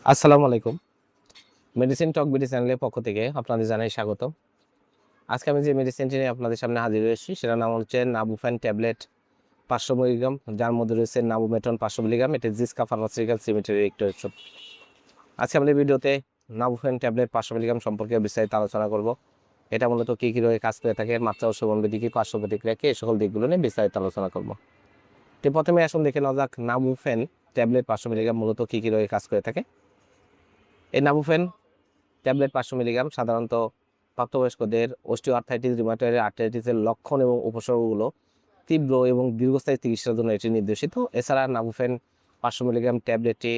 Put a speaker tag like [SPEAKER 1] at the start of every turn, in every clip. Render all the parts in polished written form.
[SPEAKER 1] আসসালামু আলাইকুম। মেডিসিন টক বিডি চ্যানেলের পক্ষ থেকে আপনাদের জানাই স্বাগত। আজকে আমি যে মেডিসিনটি নিয়ে আপনাদের সামনে হাজির হয়েছি সেটার নাম হচ্ছে নাবুফেন ট্যাবলেট 500 মিলিগ্রাম, যার মধ্যে রয়েছে নাবুমেটন 500 মিলিগ্রাম। এটি জিসকা ফার্মাসিউটিক্যাল লিমিটেডের একটি ওষুধ। আজকে আমরা ভিডিওতে নাবুফেন ট্যাবলেট 500 মিলিগ্রাম সম্পর্কে বিস্তারিত আলোচনা করব। এটা মূলত কী কী রোগে কাজ করে থাকে, মাত্রা ও সেবনবিধি কি, পার্শ্ব প্রতিক্রিয়া কি, এই সকল দিকগুলো নিয়ে বিস্তারিত আলোচনা করব। তো প্রথমে আসুন দেখে নেওয়া যাক নাবুফেন ট্যাবলেট 500 মিলিগ্রাম মূলত কী কী রোগে কাজ করে থাকে। এই নাবুফেন ট্যাবলেট 500 মিলিগ্রাম সাধারণত প্রাপ্তবয়স্কদের অস্টিওআর্থ্রাইটিস, রিউমাটয়েড আর্থ্রাইটিসের লক্ষণ এবং উপসর্গগুলো তীব্র এবং দীর্ঘস্থায়ী চিকিৎসার জন্য এটি নির্দেশিত। এছাড়া নাবুফেন 500 মিলিগ্রাম ট্যাবলেটটি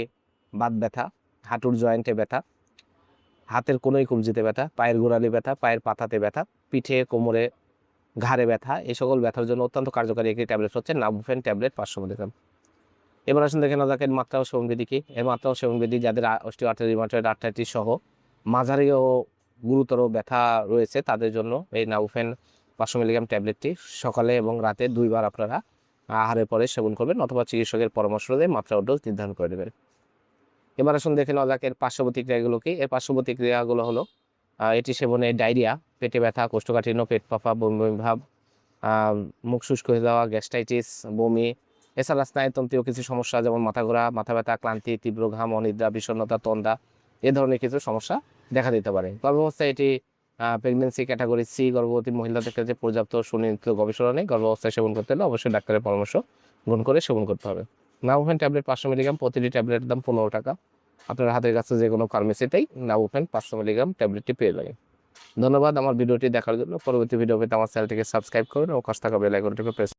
[SPEAKER 1] বাত ব্যথা, হাঁটুর জয়েন্টে ব্যথা, হাতের কোনোই কবজিতে ব্যথা, পায়ের গোড়ালি ব্যথা, পায়ের পাতাতে ব্যথা, পিঠে কোমরে ঘাড়ে ব্যথা, এই সকল ব্যথার জন্য অত্যন্ত কার্যকারী একটি ট্যাবলেট হচ্ছে নাবুফেন ট্যাবলেট 500 মিলিগ্রাম। এবার আসুন দেখে নেওয়া যাক এর মাত্রা ও সেবনবিধি কি। এর মাত্রা ও সেবনবিধি যাদের অস্টিওআর্থ্রাইটিস, রিউমাটয়েড আর্থ্রাইটিস সহ মাঝারি ও গুরুতর ব্যথা রয়েছে তাদের জন্য এই নাবুফেন 500 মিলিগ্রাম ট্যাবলেটটি সকালে এবং রাতে 2 বার আপনারা আহারের পরে সেবন করবেন, অথবা চিকিৎসকের পরামর্শ দিয়ে মাত্রা ও ডোজ নির্ধারণ করে দেবেন। এবার আসুন দেখে নেওয়া যাক এর পার্শ্ব প্রতিক্রিয়াগুলো কি। এর পার্শ্ব প্রতিক্রিয়াগুলো হলো এটি সেবনে ডায়রিয়া, পেটে ব্যথা, কোষ্ঠকাঠিন্য, পেট ফাঁপা, বমি বমি ভাব, মুখ শুষ্ক হয়ে যাওয়া, গ্যাস্ট্রাইটিস, বমি, এছাড়া স্নায়ুতন্ত্রীয় কিছু সমস্যা যেমন মাথা ঘোরা, মাথা ব্যথা, ক্লান্তি, তীব্র ঘাম, অনিদ্রা, বিষণ্ণতা, তন্দা, এ ধরনের কিছু সমস্যা দেখা দিতে পারে। গর্ভাবস্থায় এটি প্রেগনেন্সি ক্যাটাগরি সি গর্ভবতী মহিলাদের ক্ষেত্রে পর্যাপ্ত সুনির্দিষ্ট গবেষণা নেই। গর্ভাবস্থায় সেবন করতে হলে অবশ্যই ডাক্তারের পরামর্শ গ্রহণ করে সেবন করতে হবে। নাবুফেন ট্যাবলেট 500 মিলিগ্রাম, প্রতিটি ট্যাবলেটের দাম 15 টাকা। আপনার হাতের কাছে যে কোনো ফার্মেসিতেই নাবুফেন 500 মিলিগ্রাম ট্যাবলেটটি পেয়ে যাবেন। ধন্যবাদ আমার ভিডিওটি দেখার জন্য। পরবর্তী ভিডিও পেতে আমার চ্যানেলটিকে সাবস্ক্রাইব করুন ও পাশে থাকা বেল আইকনটিকে প্রেস